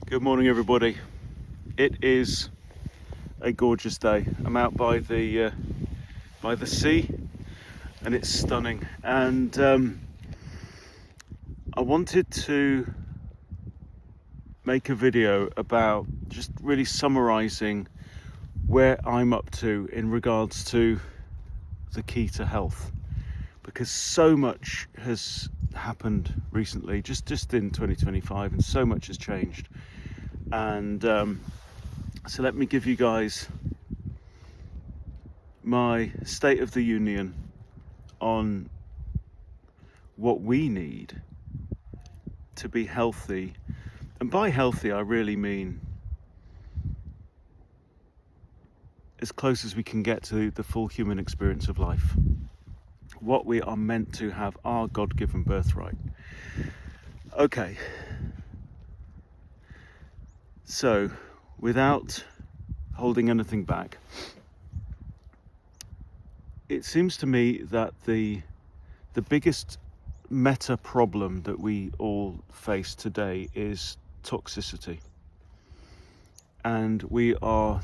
Good morning, everybody. It is a gorgeous day. I'm out by the sea, and it's stunning. And I wanted to make a video about just really summarising where I'm up to in regards to the key to health, because so much has happened recently, just in 2025, and so much has changed. And so let me give you guys my state of the union on what we need to be healthy. And by healthy, I really mean as close as we can get to the full human experience of life. What we are meant to have, our God-given birthright. Okay. So, without holding anything back, it seems to me that the biggest meta problem that we all face today is toxicity. And we are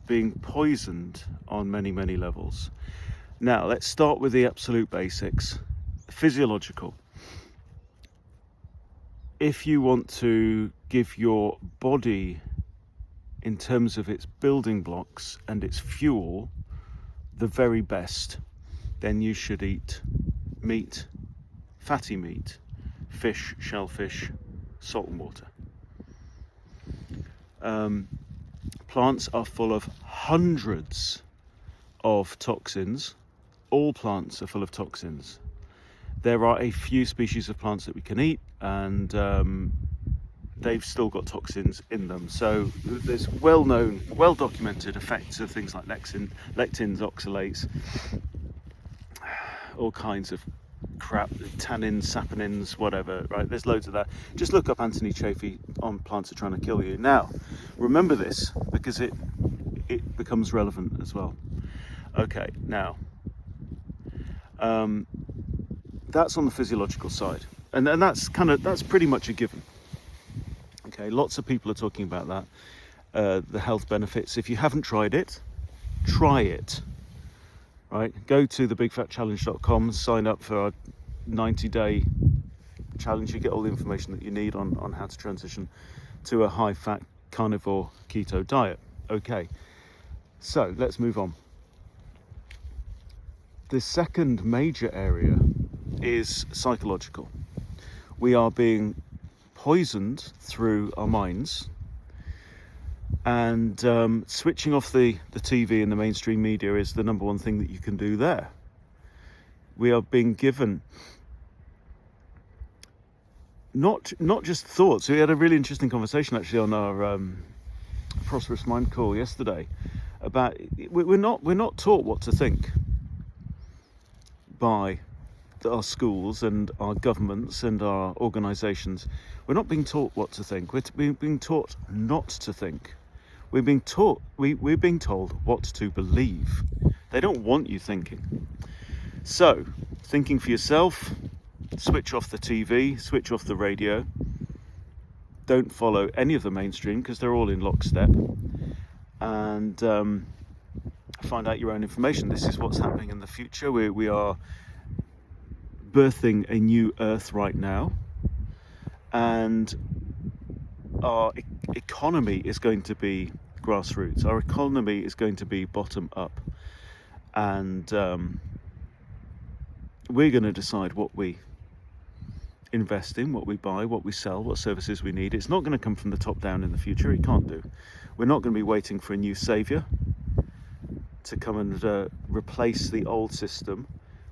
being poisoned on many, many levels. Now, let's start with the absolute basics. Physiological. If you want to give your body, in terms of its building blocks and its fuel, the very best, then you should eat meat, fatty meat, fish, shellfish, salt and water. Plants are full of hundreds of toxins. All plants are full of toxins. There are a few species of plants that we can eat, and they've still got toxins in them. So there's well-known, well-documented effects of things like lectins, oxalates, all kinds of crap, tannins, saponins, whatever, right? There's loads of that. Just look up Anthony Chaffee on Plants Are Trying to Kill You. Now, remember this, because it becomes relevant as well. Okay, now, that's on the physiological side. And that's pretty much a given. Okay, lots of people are talking about that, the health benefits. If you haven't tried it, try it. Right, go to thebigfatchallenge.com, sign up for our 90-day challenge. You get all the information that you need on how to transition to a high-fat carnivore keto diet. Okay, so let's move on. The second major area is psychological. We are being poisoned through our minds, and switching off the TV and the mainstream media is the number one thing that you can do there. We are being given not just thoughts. We had a really interesting conversation actually on our Prosperous Mind call yesterday about we're not taught what to think by our schools and our governments and our organisations. We're not being taught what to think. We're being taught not to think. We're being told what to believe. They don't want you thinking. So, thinking for yourself, switch off the TV, switch off the radio. Don't follow any of the mainstream, because they're all in lockstep. And find out your own information. This is what's happening in the future. We are birthing a new Earth right now. And our economy is going to be grassroots. Our economy is going to be bottom up. And we're going to decide what we invest in, what we buy, what we sell, what services we need. It's not going to come from the top down in the future. It can't do. We're not going to be waiting for a new saviour to come and replace the old system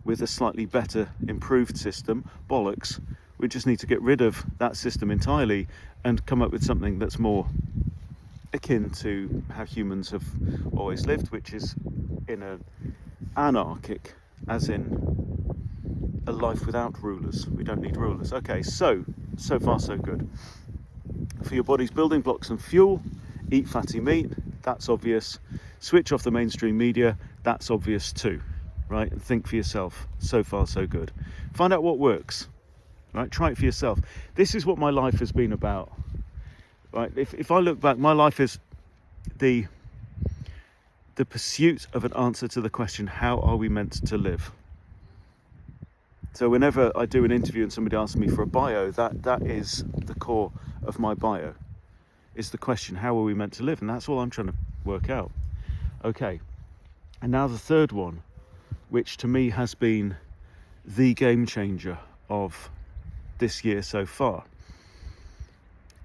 with a slightly better, improved system. Bollocks. We just need to get rid of that system entirely and come up with something that's more akin to how humans have always lived, which is in an anarchic, as in a life without rulers. We don't need rulers. Okay, so far so good. For your body's building blocks and fuel, eat fatty meat, that's obvious. Switch off the mainstream media, that's obvious too, right? And think for yourself. So far so good. Find out what works. Right, try it for yourself. This is what my life has been about. right? If I look back, my life is the pursuit of an answer to the question, how are we meant to live? So whenever I do an interview and somebody asks me for a bio, that is the core of my bio, is the question, how are we meant to live? And that's all I'm trying to work out. Okay, and now the third one, which to me has been the game changer of this year so far,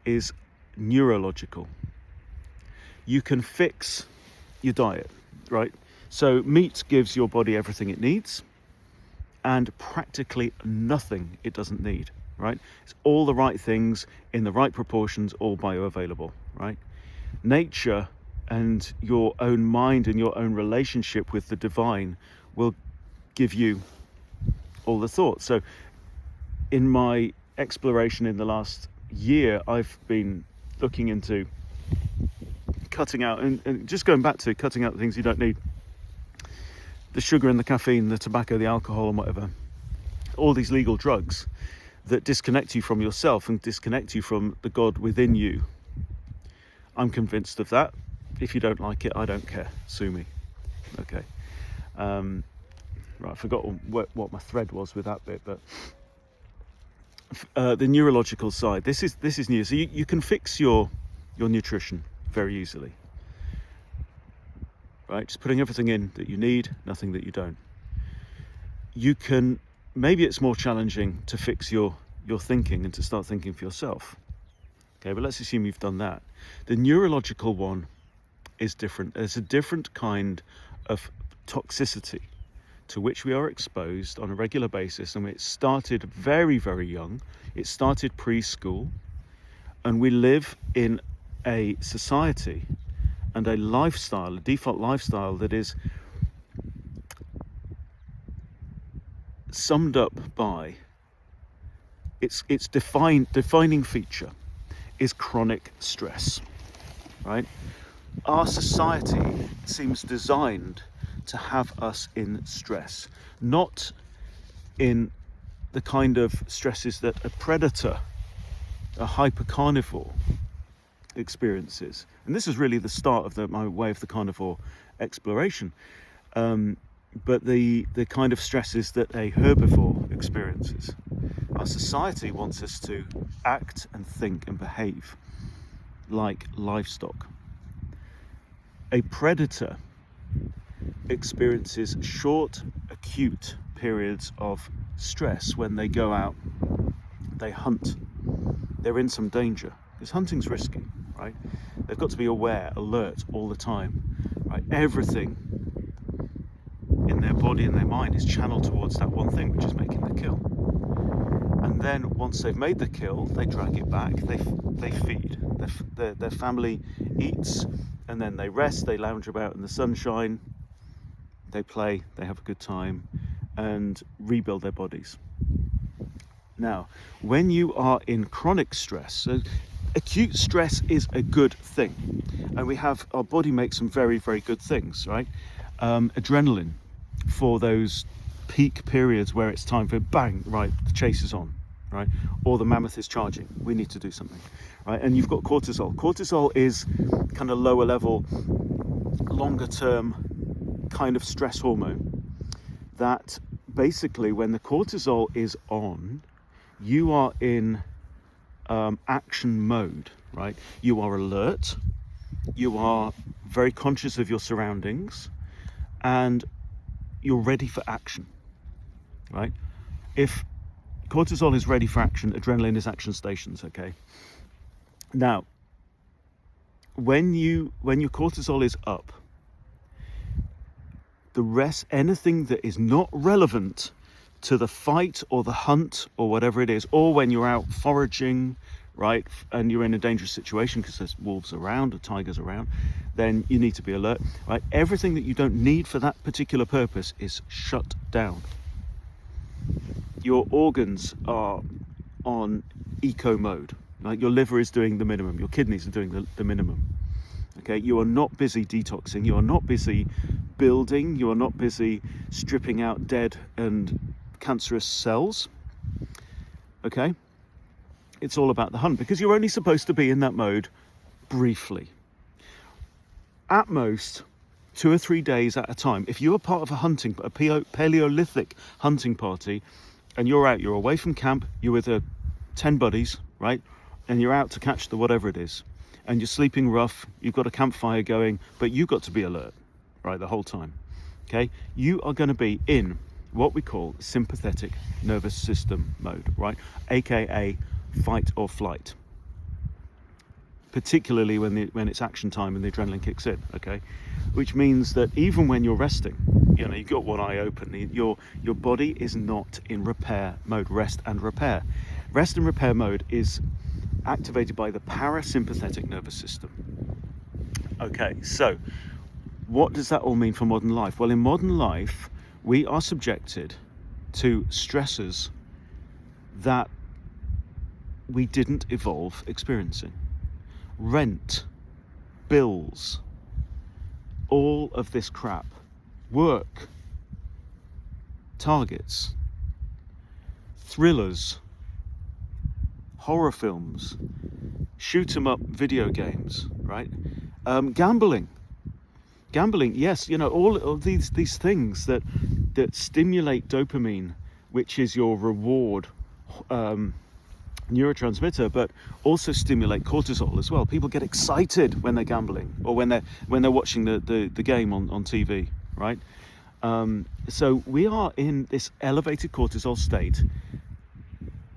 is neurological. You can fix your diet, right? So meat gives your body everything it needs and practically nothing it doesn't need, right? It's all the right things in the right proportions, all bioavailable, right? Nature and your own mind and your own relationship with the divine will give you all the thoughts. So in my exploration in the last year, I've been looking into cutting out and just going back to cutting out the things you don't need. The sugar and the caffeine, the tobacco, the alcohol and whatever. All these legal drugs that disconnect you from yourself and disconnect you from the God within you. I'm convinced of that. If you don't like it, I don't care. Sue me. Okay. Right, I forgot what my thread was with that bit, but the neurological side. This is new. So you can fix your nutrition very easily. Right, just putting everything in that you need, nothing that you don't. You can, maybe it's more challenging to fix your thinking and to start thinking for yourself. Okay, but let's assume you've done that. The neurological one is different. There's a different kind of toxicity to which we are exposed on a regular basis, and it started very, very young. It started preschool, and we live in a society and a lifestyle, a default lifestyle that is summed up by its defining feature is chronic stress, right? Our society seems designed to have us in stress, not in the kind of stresses that a predator, a hypercarnivore, experiences. And this is really the start of my way of the carnivore exploration. But the kind of stresses that a herbivore experiences. Our society wants us to act and think and behave like livestock. A predator experiences short, acute periods of stress when they go out, they hunt, they're in some danger, because hunting's risky, right? They've got to be aware, alert all the time, right? Everything in their body and their mind is channeled towards that one thing, which is making the kill. And then once they've made the kill, they drag it back, they feed, their family eats, and then they rest, they lounge about in the sunshine, they play, they have a good time, and rebuild their bodies. Now, when you are in chronic stress, so acute stress is a good thing, and our body makes some very, very good things, right? Adrenaline for those peak periods where it's time for bang, right, the chase is on, right? Or the mammoth is charging, we need to do something, right? And you've got cortisol. Cortisol is kind of lower level, longer term kind of stress hormone that basically when the cortisol is on, you are in action mode, right? You are alert, you are very conscious of your surroundings, and you're ready for action, right? If cortisol is ready for action, adrenaline is action stations, okay? Now, when your cortisol is up, the rest, anything that is not relevant to the fight or the hunt or whatever it is, or when you're out foraging, right, and you're in a dangerous situation because there's wolves around or tigers around, then you need to be alert, right? Everything that you don't need for that particular purpose is shut down. Your organs are on eco mode, like your liver is doing the minimum, your kidneys are doing the minimum. Okay, you are not busy detoxing, you are not busy building, you are not busy stripping out dead and cancerous cells. Okay, It's all about the hunt, because you're only supposed to be in that mode briefly. At most, 2 or 3 days at a time. If you're part of a Paleolithic hunting party, and you're out, you're away from camp, you're with 10 buddies, right? And you're out to catch the whatever it is, and you're sleeping rough, you've got a campfire going, but you've got to be alert, right, the whole time, okay? You are going to be in what we call sympathetic nervous system mode, right? AKA fight or flight, particularly when it's action time and the adrenaline kicks in, okay? Which means that even when you're resting, you know, you've got one eye open, your body is not in repair mode. Rest and repair mode is activated by the parasympathetic nervous system. Okay, so what does that all mean for modern life? Well, in modern life, we are subjected to stresses that we didn't evolve experiencing. Rent, bills, all of this crap, work, targets, thrillers, horror films, shoot 'em up video games, right? Gambling, yes, you know, all of these things that stimulate dopamine, which is your reward neurotransmitter, but also stimulate cortisol as well. People get excited when they're gambling, or when they're watching the game on TV, right? So we are in this elevated cortisol state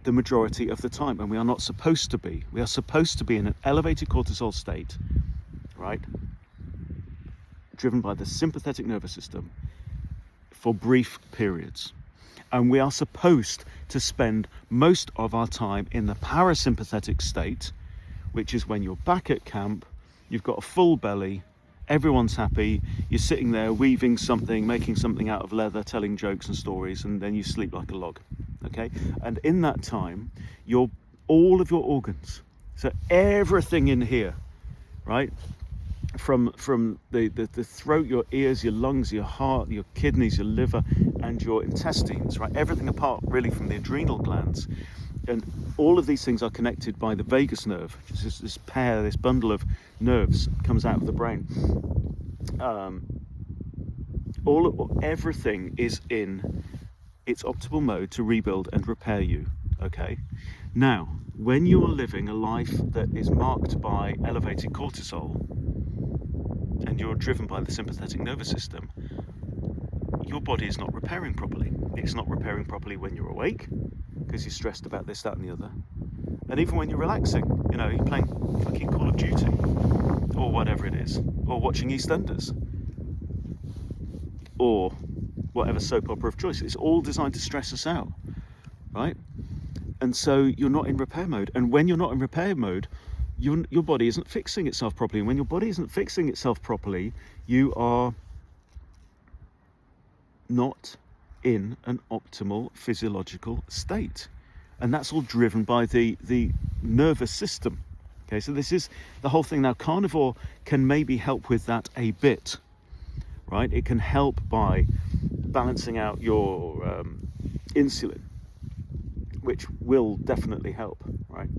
the majority of the time, and we are not supposed to be. We are supposed to be in an elevated cortisol state, right? Driven by the sympathetic nervous system for brief periods. And we are supposed to spend most of our time in the parasympathetic state, which is when you're back at camp, you've got a full belly, everyone's happy, you're sitting there weaving something, making something out of leather, telling jokes and stories, and then you sleep like a log, okay? And in that time, all of your organs, so everything in here, right? From the throat, your ears, your lungs, your heart, your kidneys, your liver, and your intestines, right? Everything apart really from the adrenal glands. And all of these things are connected by the vagus nerve, which is this bundle of nerves comes out of the brain. Everything is in its optimal mode to rebuild and repair you, okay? Now, when you are living a life that is marked by elevated cortisol, and you're driven by the sympathetic nervous system, your body is not repairing properly. It's not repairing properly when you're awake, because you're stressed about this, that, and the other. And even when you're relaxing, you know, you're playing fucking Call of Duty, or whatever it is, or watching EastEnders, or whatever soap opera of choice. It's all designed to stress us out, right? And so you're not in repair mode. And when you're not in repair mode, your body isn't fixing itself properly. And when your body isn't fixing itself properly, you are not in an optimal physiological state. And that's all driven by the nervous system. Okay, so this is the whole thing. Now, carnivore can maybe help with that a bit, right? It can help by balancing out your insulin, which will definitely help, right?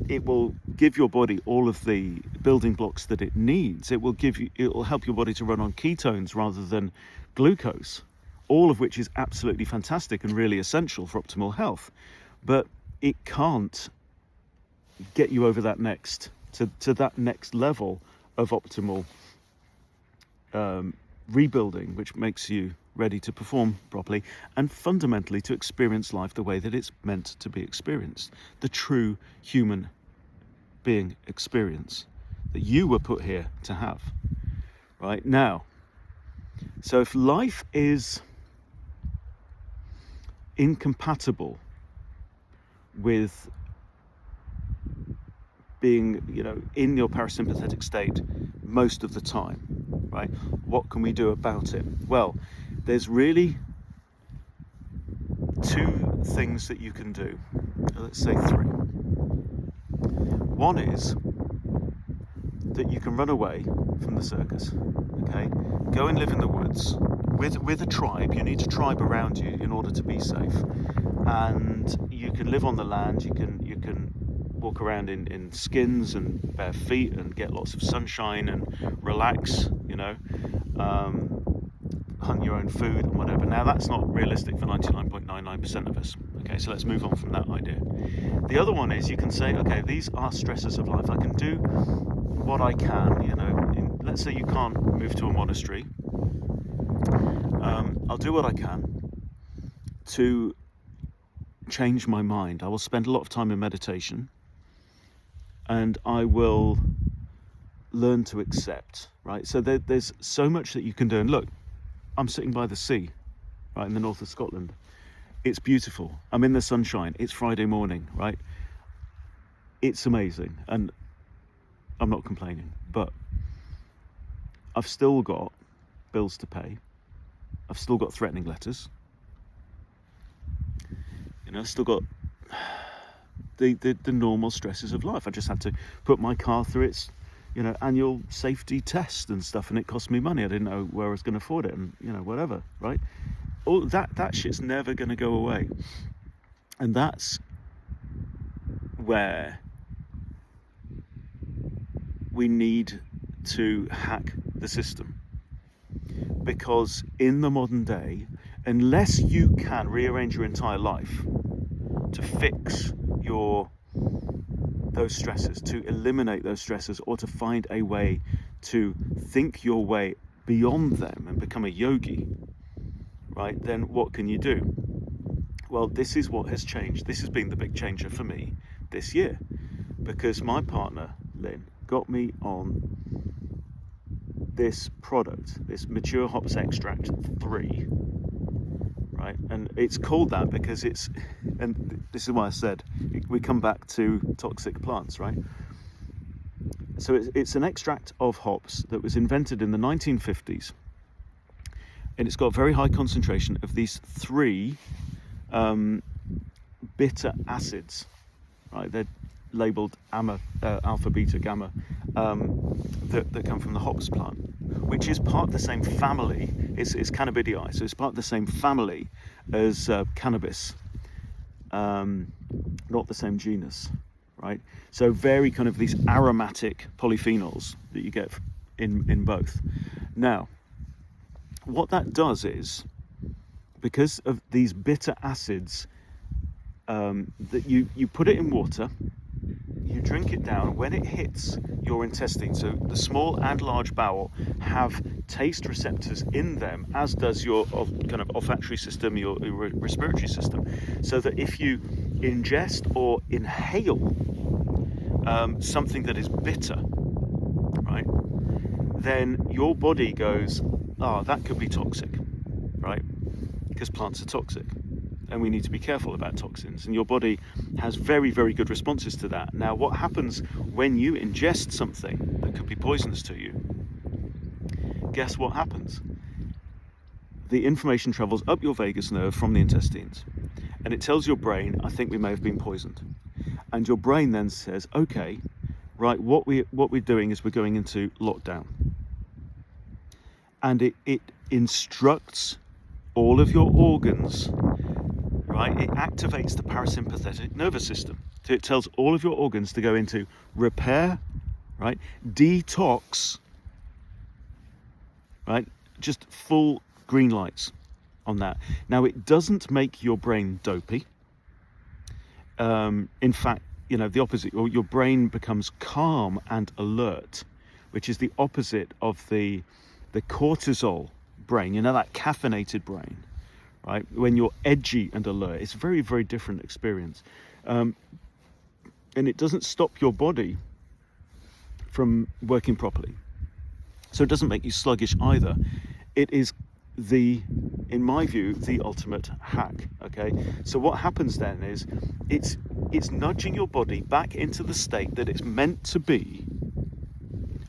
It will give your body all of the building blocks that it needs. It will help your body to run on ketones rather than glucose, all of which is absolutely fantastic and really essential for optimal health. But it can't get you over that to that next level of optimal rebuilding, which makes you ready to perform properly and fundamentally to experience life the way that it's meant to be experienced, the true human being experience that you were put here to have. Right now, so if life is incompatible with being, you know, in your parasympathetic state most of the time, right? What can we do about it? Well, there's really 2 things that you can do. Let's say 3. One is that you can run away from the circus, okay? Go and live in the woods with a tribe. You need a tribe around you in order to be safe. And you can live on the land, you can walk around in skins and bare feet and get lots of sunshine and relax, hunt your own food and whatever. Now that's not realistic for 99.99% of us. Okay, so let's move on from that idea. The other one is you can say, okay, these are stresses of life. I can do what I can, let's say you can't move to a monastery. I'll do what I can to change my mind. I will spend a lot of time in meditation, and I will learn to accept, right? So there's so much that you can do. And look, I'm sitting by the sea, right, in the north of Scotland. It's beautiful. I'm in the sunshine. It's Friday morning, right? It's amazing, and I'm not complaining, but I've still got bills to pay. I've still got threatening letters. I've still got the normal stresses of life. I just had to put my car through its, annual safety test and stuff, and it cost me money. I didn't know where I was going to afford it, and whatever, right? All that shit's never going to go away, and that's where we need to hack the system. Because in the modern day, unless you can rearrange your entire life to fix those stresses, to eliminate those stresses, or to find a way to think your way beyond them and become a yogi, right, then what can you do? Well, this is what has changed. This has been the big changer for me this year, because my partner, Lynn, got me on this product, this Mature Hops Extract 3, right? And it's called that because and this is why I said, we come back to toxic plants, right? So it's an extract of hops that was invented in the 1950s, and it's got very high concentration of these 3 bitter acids, right? They're labeled alpha, beta, gamma, that come from the hops plant, which is part of the same family. It's Cannabidiae, so it's part of the same family as cannabis, not the same genus, right? So very kind of these aromatic polyphenols that you get in both. Now, what that does is, because of these bitter acids, that you put it in water, you drink it down. When it hits your intestines, so the small and large bowel have taste receptors in them, as does your kind of olfactory system, your respiratory system, so that if you ingest or inhale something that is bitter, right, then your body goes, that could be toxic, right? Because plants are toxic, and we need to be careful about toxins, and your body has very, very good responses to that. Now, what happens when you ingest something that could be poisonous to you? Guess what happens? The information travels up your vagus nerve from the intestines, and it tells your brain, I think we may have been poisoned. And your brain then says, okay, right, what we're doing is we're going into lockdown. And it instructs all of your organs, right? It activates the parasympathetic nervous system. So it tells all of your organs to go into repair, right? Detox, right? Just full green lights on that. Now, it doesn't make your brain dopey. In fact, the opposite. Your brain becomes calm and alert, which is the opposite of the cortisol brain, that caffeinated brain, right? When you're edgy and alert, it's a very, very different experience. And it doesn't stop your body from working properly. So it doesn't make you sluggish either. It is in my view, the ultimate hack, okay? So what happens then is it's nudging your body back into the state that it's meant to be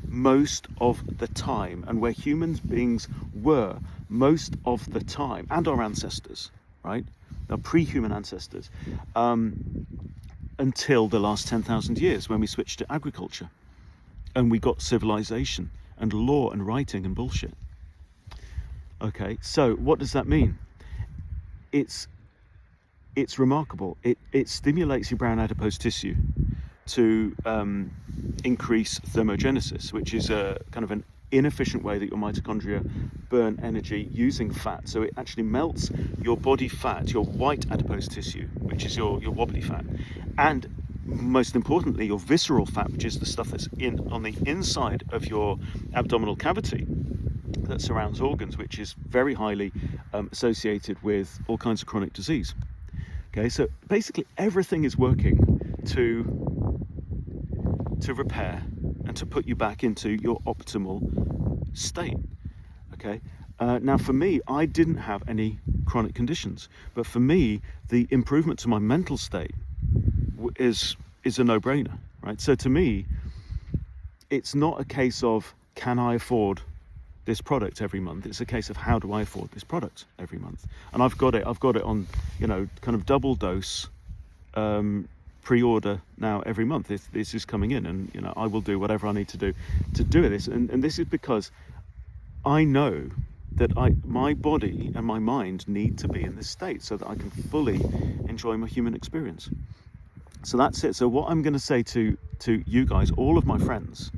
most of the time, and where human beings were most of the time, and our ancestors, right? Our pre-human ancestors, until the last 10,000 years when we switched to agriculture and we got civilization and law and writing and bullshit. Okay, so what does that mean? It's it's remarkable. It stimulates your brown adipose tissue to increase thermogenesis, which is a kind of an inefficient way that your mitochondria burn energy using fat. So it actually melts your body fat, your white adipose tissue, which is your wobbly fat, and most importantly your visceral fat, which is the stuff that's on the inside of your abdominal cavity that surrounds organs, which is very highly associated with all kinds of chronic disease. Okay, so basically everything is working to repair and to put you back into your optimal state. Okay, now for me, I didn't have any chronic conditions, but for me, the improvement to my mental state is a no-brainer, right? So to me, it's not a case of can I afford this product every month. It's a case of how do I afford this product every month, and I've got it on, kind of double dose pre-order now every month. This is coming in, and I will do whatever I need to do this, and this is because I know that my body and my mind need to be in this state so that I can fully enjoy my human experience. So that's it. So what I'm going to say to you guys, all of my friends,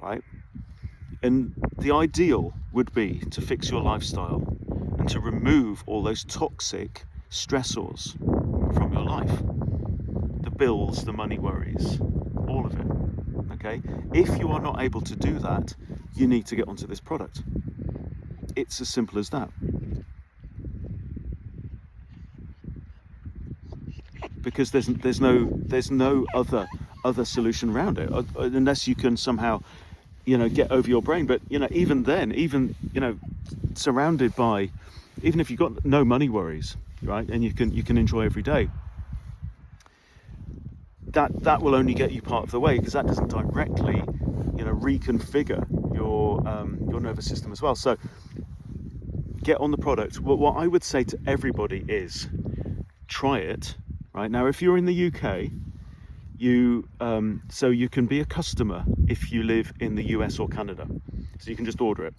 right? And the ideal would be to fix your lifestyle and to remove all those toxic stressors from your life. The bills, the money worries, all of it. Okay? If you are not able to do that, you need to get onto this product. It's as simple as that. Because there's no other solution around it, unless you can somehow get over your brain. But even then, surrounded by, even if you've got no money worries, right, and you can enjoy every day, that will only get you part of the way, because that doesn't directly reconfigure your nervous system as well. So get on the product. What I would say to everybody is try it. Right now, if you're in the UK, so you can be a customer if you live in the US or Canada, so you can just order it.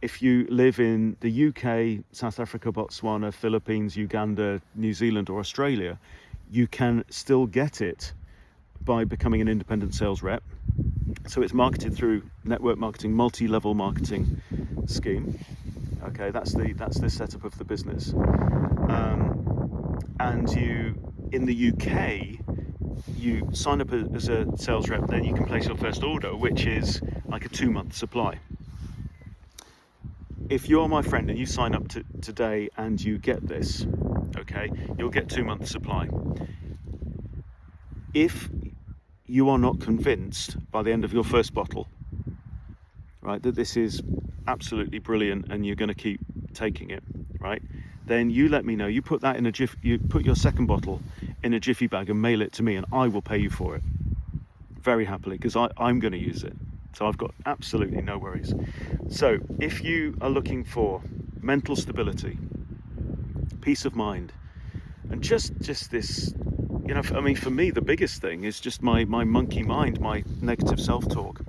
If you live in the UK, South Africa, Botswana, Philippines, Uganda, New Zealand or Australia, you can still get it by becoming an independent sales rep. So it's marketed through network marketing, multi-level marketing scheme. Okay, that's the setup of the business. And in the UK, you sign up as a sales rep, then you can place your first order, which is like a 2-month supply. If you're my friend and you sign up today and you get this, okay, you'll get 2-month supply. If you are not convinced by the end of your first bottle, right, that this is absolutely brilliant and you're going to keep taking it, right, then you let me know. You put that in you put your second bottle in a jiffy bag and mail it to me, and I will pay you for it very happily, because I'm going to use it. So I've got absolutely no worries. So if you are looking for mental stability, peace of mind, and just this, for me, the biggest thing is just my monkey mind, my negative self-talk.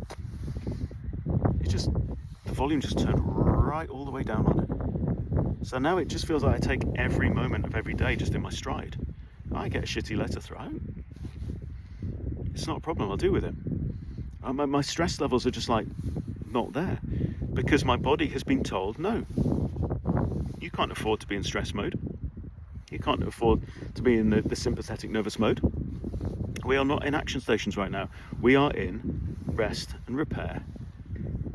The volume just turned right all the way down on it. So now it just feels like I take every moment of every day just in my stride. I get a shitty letter through. It's not a problem. I'll deal with it. My stress levels are just like not there, because my body has been told, no, you can't afford to be in stress mode. You can't afford to be in the sympathetic nervous mode. We are not in action stations right now. We are in rest and repair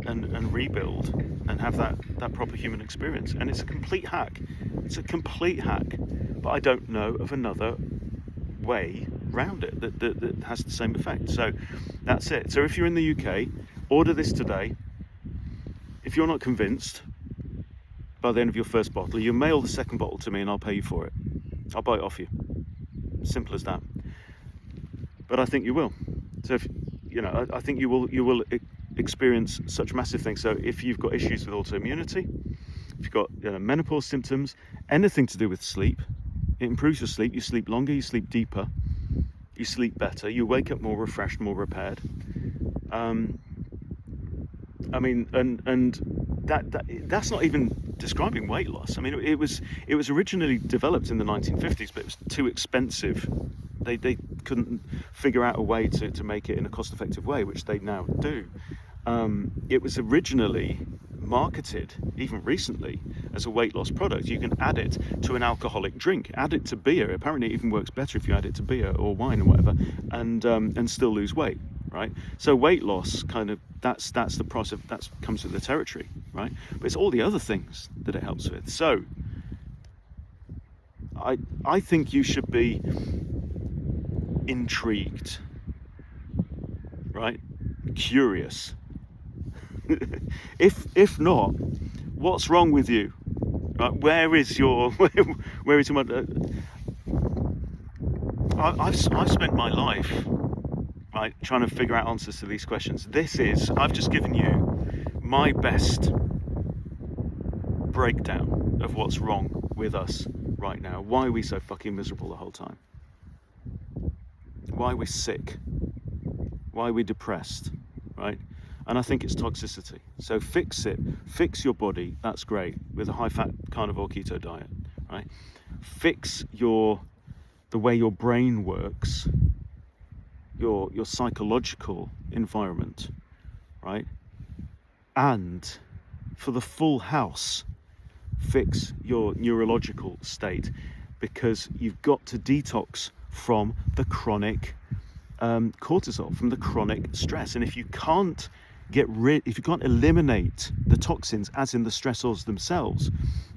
and rebuild and have that proper human experience. And it's a complete hack. It's a complete hack. But I don't know of another way around it that has the same effect. So that's it. So if you're in the UK, order this today. If you're not convinced by the end of your first bottle, you mail the second bottle to me and I'll pay you for it. I'll buy it off you. Simple as that. But I think you will. So if I think you will experience such massive things. So if you've got issues with autoimmunity, if you've got menopause symptoms, anything to do with sleep, it improves your sleep. You sleep longer, you sleep deeper, you sleep better, you wake up more refreshed, more repaired. And that's not even describing weight loss. I mean, it was originally developed in the 1950s, but it was too expensive. They couldn't figure out a way to make it in a cost-effective way, which they now do. It was originally marketed, even recently, as a weight loss product. You can add it to an alcoholic drink, add it to beer. Apparently it even works better if you add it to beer or wine or whatever, and still lose weight, right? So weight loss, kind of, that's the process, that comes with the territory, right? But it's all the other things that it helps with. So I think you should be intrigued, right? Curious. If not, what's wrong with you? Right? Where is your I've spent my life, right, trying to figure out answers to these questions. I've just given you my best breakdown of what's wrong with us right now. Why are we so fucking miserable the whole time? Why are we sick? Why are we depressed, right? And I think it's toxicity. So fix it. Fix your body. That's great, with a high-fat carnivore keto diet, right? Fix the way your brain works, your psychological environment, right? And for the full house, fix your neurological state, because you've got to detox from the chronic cortisol, from the chronic stress. And if you can't eliminate the toxins, as in the stressors themselves,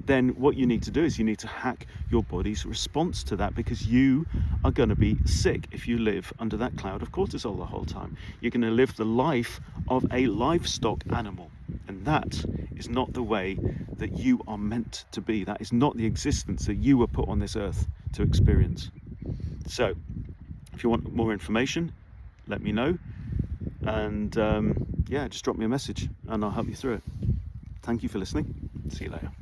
then what you need to do is you need to hack your body's response to that, because you are going to be sick if you live under that cloud of cortisol the whole time. You're going to live the life of a livestock animal, and that is not the way that you are meant to be. That is not the existence that you were put on this earth to experience. So if you want more information, let me know, and just drop me a message and I'll help you through it. Thank you for listening. See you later.